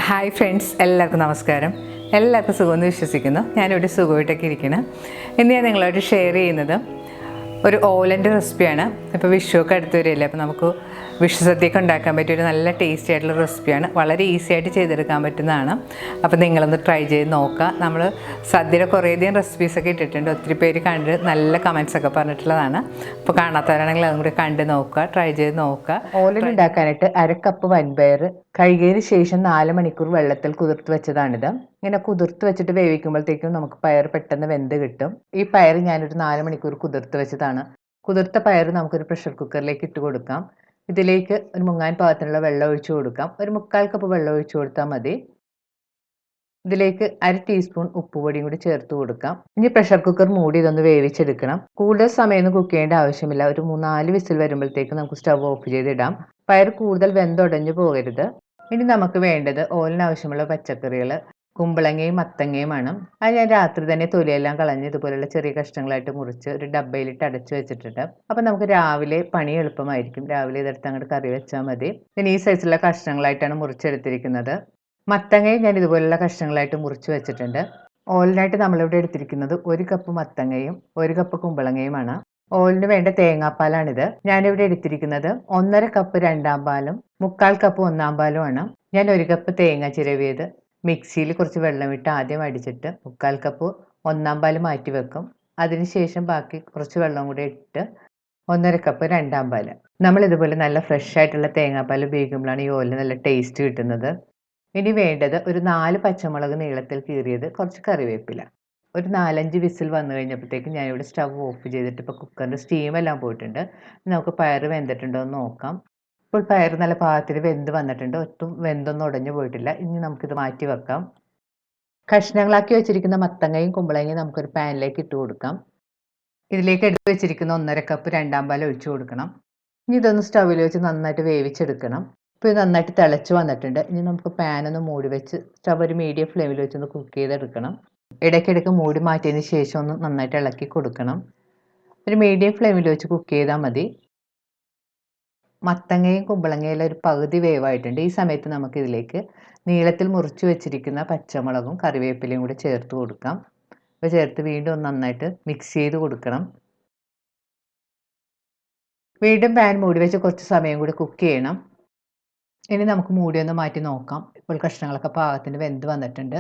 Hi friends, എല്ലാവർക്കും നമസ്കാരം. എല്ലാവർക്കും സുഖമെന്ന് വിശ്വസിക്കുന്നു. ഞാനിവിടെ സുഖമായിട്ടൊക്കെ ഇരിക്കണം. ഇന്ന് ഞാൻ നിങ്ങളോട് ഷെയർ ചെയ്യുന്നത് ഒരു ഓലൻ്റെ റെസിപ്പിയാണ്. ഇപ്പോൾ വിഷുവൊക്കെ അടുത്ത് വരികയല്ലേ, അപ്പോൾ നമുക്ക് വിഷു സദ്യയൊക്കെ ഉണ്ടാക്കാൻ പറ്റിയ ഒരു നല്ല ടേസ്റ്റി ആയിട്ടുള്ള റെസിപ്പിയാണ്. വളരെ ഈസി ആയിട്ട് ചെയ്തെടുക്കാൻ പറ്റുന്നതാണ്. അപ്പോൾ നിങ്ങളൊന്ന് ട്രൈ ചെയ്ത് നോക്കുക. നമ്മൾ സദ്യയുടെ കുറേയധികം റെസിപ്പീസൊക്കെ ഇട്ടിട്ടുണ്ട്. ഒത്തിരി പേര് കണ്ട് നല്ല കമൻസൊക്കെ പറഞ്ഞിട്ടുള്ളതാണ്. അപ്പോൾ കാണാത്തവരാണെങ്കിൽ അതും കൂടി കണ്ട് നോക്കുക, ട്രൈ ചെയ്ത് നോക്കുക. ഓലൻ ഉണ്ടാക്കാനായിട്ട് 1/2 കപ്പ് വൻപയർ കഴുകിയതിന് ശേഷം 4 മണിക്കൂർ വെള്ളത്തിൽ കുതിർത്ത് വെച്ചതാണിത്. ഇങ്ങനെ കുതിർത്ത് വെച്ചിട്ട് വേവിക്കുമ്പോഴത്തേക്കും നമുക്ക് പയർ പെട്ടെന്ന് വെന്ത് കിട്ടും. ഈ പയർ ഞാനൊരു 4 മണിക്കൂർ കുതിർത്ത് വെച്ചതാണ്. കുതിർത്ത പയർ നമുക്കൊരു പ്രഷർ കുക്കറിലേക്ക് ഇട്ട് കൊടുക്കാം. ഇതിലേക്ക് ഒരു മുങ്ങാൻ പാകത്തിനുള്ള വെള്ളം ഒഴിച്ചു കൊടുക്കാം. ഒരു 1/4 കപ്പ് വെള്ളം ഒഴിച്ചു കൊടുത്താൽ മതി. ഇതിലേക്ക് 1/2 ടീസ്പൂൺ ഉപ്പുപൊടിയും കൂടി ചേർത്ത് കൊടുക്കാം. ഇനി പ്രഷർ കുക്കർ മൂടി ഇതൊന്ന് വേവിച്ചെടുക്കണം. കൂടുതൽ സമയമൊന്നും കുക്ക് ചെയ്യേണ്ട ആവശ്യമില്ല. ഒരു 3-4 വിസിൽ വരുമ്പോഴത്തേക്ക് നമുക്ക് സ്റ്റവ് ഓഫ് ചെയ്തിടാം. പയർ കൂടുതൽ വെന്തുടഞ്ഞു പോകരുത്. ഇനി നമുക്ക് വേണ്ടത് ഓലിനാവശ്യമുള്ള പച്ചക്കറികൾ കുമ്പളങ്ങയും മത്തങ്ങയുമാണ്. അത് ഞാൻ രാത്രി തന്നെ തൊലിയെല്ലാം കളഞ്ഞ് ഇതുപോലുള്ള ചെറിയ കഷ്ണങ്ങളായിട്ട് മുറിച്ച് ഒരു ഡബ്ബയിലിട്ട് അടച്ചു വെച്ചിട്ടുണ്ട്. അപ്പം നമുക്ക് രാവിലെ പണി എളുപ്പമായിരിക്കും. രാവിലെ ഇതെടുത്ത് അങ്ങോട്ട് കറി വെച്ചാൽ മതി. ഞാൻ ഈ സൈസിലുള്ള കഷ്ണങ്ങളായിട്ടാണ് മുറിച്ചെടുത്തിരിക്കുന്നത്. മത്തങ്ങയും ഞാൻ ഇതുപോലുള്ള കഷ്ണങ്ങളായിട്ട് മുറിച്ച് വെച്ചിട്ടുണ്ട്. ഓലിനായിട്ട് നമ്മളിവിടെ എടുത്തിരിക്കുന്നത് 1 കപ്പ് മത്തങ്ങയും 1 കപ്പ് കുമ്പളങ്ങയുമാണ്. ഓലിന് വേണ്ട തേങ്ങാപ്പാലാണിത്. ഞാനിവിടെ എടുത്തിരിക്കുന്നത് 1/2 കപ്പ് 2-ാം പാലും 1/4 കപ്പ് 1-ാം പാലുമാണ്. ഞാൻ 1 കപ്പ് തേങ്ങ ചിരവിയത് മിക്സിയിൽ കുറച്ച് വെള്ളമിട്ട് ആദ്യം അടിച്ചിട്ട് 1/4 കപ്പ് 1-ാം പാൽ മാറ്റി വെക്കും. അതിനുശേഷം ബാക്കി കുറച്ച് വെള്ളം കൂടി ഇട്ട് 1/2 കപ്പ് 2-ാം പാൽ. നമ്മൾ ഇതുപോലെ നല്ല ഫ്രഷ് ആയിട്ടുള്ള തേങ്ങാപ്പാൽ ഉപയോഗിക്കുമ്പോഴാണ് ഈ ഓലിന് നല്ല ടേസ്റ്റ് കിട്ടുന്നത്. ഇനി വേണ്ടത് ഒരു 4 പച്ചമുളക് നീളത്തിൽ കീറിയത്, കുറച്ച് കറിവേപ്പില. ഒരു 4-5 വിസിൽ വന്നു കഴിഞ്ഞപ്പോഴത്തേക്കും ഞാനിവിടെ സ്റ്റവ് ഓഫ് ചെയ്തിട്ട് ഇപ്പോൾ കുക്കറിൻ്റെ സ്റ്റീമെല്ലാം പോയിട്ടുണ്ട്. നമുക്ക് പയർ വെന്തിട്ടുണ്ടോ എന്ന് നോക്കാം. ഇപ്പോൾ പയർ നല്ല പാകത്തിൽ വെന്ത് വന്നിട്ടുണ്ട്. ഒട്ടും വെന്തൊന്നും ഉടഞ്ഞു പോയിട്ടില്ല. ഇനി നമുക്കിത് മാറ്റി വെക്കാം. കഷ്ണങ്ങളാക്കി വെച്ചിരിക്കുന്ന മത്തങ്ങയും കുമ്പളങ്ങയും നമുക്കൊരു പാനിലേക്ക് ഇട്ട് കൊടുക്കാം. ഇതിലേക്ക് എടുത്ത് വെച്ചിരിക്കുന്ന 1/2 കപ്പ് 2-ാം പാൽ ഒഴിച്ചു കൊടുക്കണം. ഇനി ഇതൊന്ന് സ്റ്റവിൽ വെച്ച് നന്നായിട്ട് വേവിച്ചെടുക്കണം. ഇപ്പോൾ ഇത് നന്നായിട്ട് തിളച്ച് വന്നിട്ടുണ്ട്. ഇനി നമുക്ക് പാനൊന്ന് മൂടി വെച്ച് സ്റ്റവ് ഒരു മീഡിയം ഫ്ലെയിമിൽ വെച്ചൊന്ന് കുക്ക് ചെയ്തെടുക്കണം. ഇടയ്ക്കിടയ്ക്ക് മൂടി മാറ്റിയതിന് ശേഷം ഒന്ന് നന്നായിട്ട് ഇളക്കി കൊടുക്കണം. ഒരു മീഡിയം ഫ്ലെയിമിൽ വെച്ച് കുക്ക് ചെയ്താൽ മതി. മത്തങ്ങയും കുമ്പളങ്ങയും ഒരു പകുതി വേവായിട്ടുണ്ട്. ഈ സമയത്ത് നമുക്കിതിലേക്ക് നീളത്തിൽ മുറിച്ച് വെച്ചിരിക്കുന്ന പച്ചമുളകും കറിവേപ്പിലയും കൂടി ചേർത്ത് കൊടുക്കാം. അപ്പോൾ ചേർത്ത് വീണ്ടും ഒന്ന് നന്നായിട്ട് മിക്സ് ചെയ്ത് കൊടുക്കണം. വീണ്ടും പാൻ മൂടി വെച്ച് കുറച്ച് സമയം കൂടി കുക്ക് ചെയ്യണം. ഇനി നമുക്ക് മൂടി ഒന്ന് മാറ്റി നോക്കാം. ഇപ്പോൾ കഷ്ണങ്ങളൊക്കെ പാകത്തിന് വെന്ത് വന്നിട്ടുണ്ട്.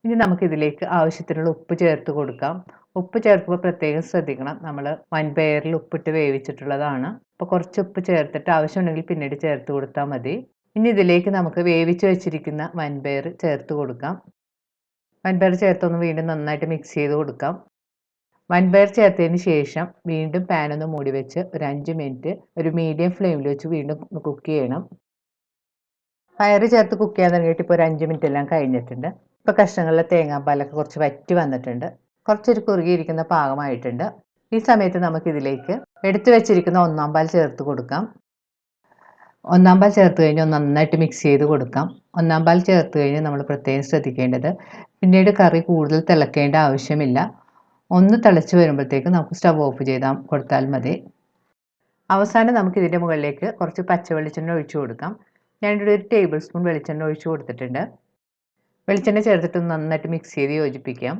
ഇനി നമുക്കിതിലേക്ക് ആവശ്യത്തിനുള്ള ഉപ്പ് ചേർത്ത് കൊടുക്കാം. ഉപ്പ് ചേർക്കുമ്പോൾ പ്രത്യേകം ശ്രദ്ധിക്കണം. നമ്മൾ വൻപയറിൽ ഉപ്പിട്ട് വേവിച്ചിട്ടുള്ളതാണ്. അപ്പോൾ കുറച്ച് ഉപ്പ് ചേർത്തിട്ട് ആവശ്യമുണ്ടെങ്കിൽ പിന്നീട് ചേർത്ത് കൊടുത്താൽ മതി. ഇനി ഇതിലേക്ക് നമുക്ക് വേവിച്ച് വെച്ചിരിക്കുന്ന വൻപയർ ചേർത്ത് കൊടുക്കാം. വൻപയർ ചേർത്തൊന്ന് വീണ്ടും നന്നായിട്ട് മിക്സ് ചെയ്ത് കൊടുക്കാം. വൻപയർ ചേർത്തതിന് ശേഷം വീണ്ടും പാനൊന്ന് മൂടി വെച്ച് ഒരു 5 മിനിറ്റ് ഒരു മീഡിയം ഫ്ലെയിമിൽ വെച്ച് വീണ്ടും കുക്ക് ചെയ്യണം. പയർ ചേർത്ത് കുക്ക് ചെയ്യാൻ തുടങ്ങിയിട്ട് ഇപ്പോൾ ഒരു 5 മിനിറ്റ് എല്ലാം കഴിഞ്ഞിട്ടുണ്ട്. ഇപ്പോൾ കഷ്ണങ്ങളിലെ തേങ്ങാപ്പാലൊക്കെ കുറച്ച് വറ്റി വന്നിട്ടുണ്ട്. കുറച്ചൊരു കുറുകിയിരിക്കുന്ന പാകമായിട്ടുണ്ട്. ഈ സമയത്ത് നമുക്കിതിലേക്ക് എടുത്തു വെച്ചിരിക്കുന്ന 1-ാം പാൽ ചേർത്ത് കൊടുക്കാം. 1-ാം പാൽ ചേർത്ത് കഴിഞ്ഞാൽ നന്നായിട്ട് മിക്സ് ചെയ്ത് കൊടുക്കാം. 1-ാം പാൽ ചേർത്ത് കഴിഞ്ഞാൽ നമ്മൾ പ്രത്യേകം ശ്രദ്ധിക്കേണ്ടത് പിന്നീട് കറി കൂടുതൽ തിളക്കേണ്ട ആവശ്യമില്ല. ഒന്ന് തിളച്ച് വരുമ്പോഴത്തേക്ക് നമുക്ക് സ്റ്റവ് ഓഫ് ചെയ്താൽ കൊടുത്താൽ മതി. അവസാനം നമുക്കിതിൻ്റെ മുകളിലേക്ക് കുറച്ച് പച്ച വെളിച്ചെണ്ണ ഒഴിച്ചു കൊടുക്കാം. ഞാനിവിടെ ഒരു ടേബിൾ സ്പൂൺ വെളിച്ചെണ്ണ ഒഴിച്ചു കൊടുത്തിട്ടുണ്ട്. വെളിച്ചെണ്ണ ചേർത്തിട്ട് നന്നായിട്ട് മിക്സ് ചെയ്ത് യോജിപ്പിക്കാം.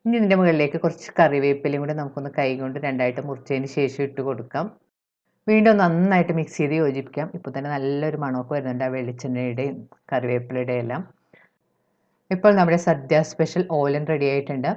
ഇനി ഇതിൻ്റെ മുകളിലേക്ക് കുറച്ച് കറിവേപ്പിലയും കൂടെ നമുക്കൊന്ന് കൈ കൊണ്ട് 2ആയിട്ട് മുറിച്ചതിന് ശേഷം ഇട്ട് കൊടുക്കാം. വീണ്ടും നന്നായിട്ട് മിക്സ് ചെയ്ത് യോജിപ്പിക്കാം. ഇപ്പോൾ തന്നെ നല്ലൊരു മണമൊക്കെ വരുന്നുണ്ട് ആ വെളിച്ചെണ്ണയുടെയും കറിവേപ്പിലയുടെയും എല്ലാം. ഇപ്പോൾ നമ്മുടെ സദ്യ സ്പെഷ്യൽ ഓലൻ റെഡി ആയിട്ടുണ്ട്.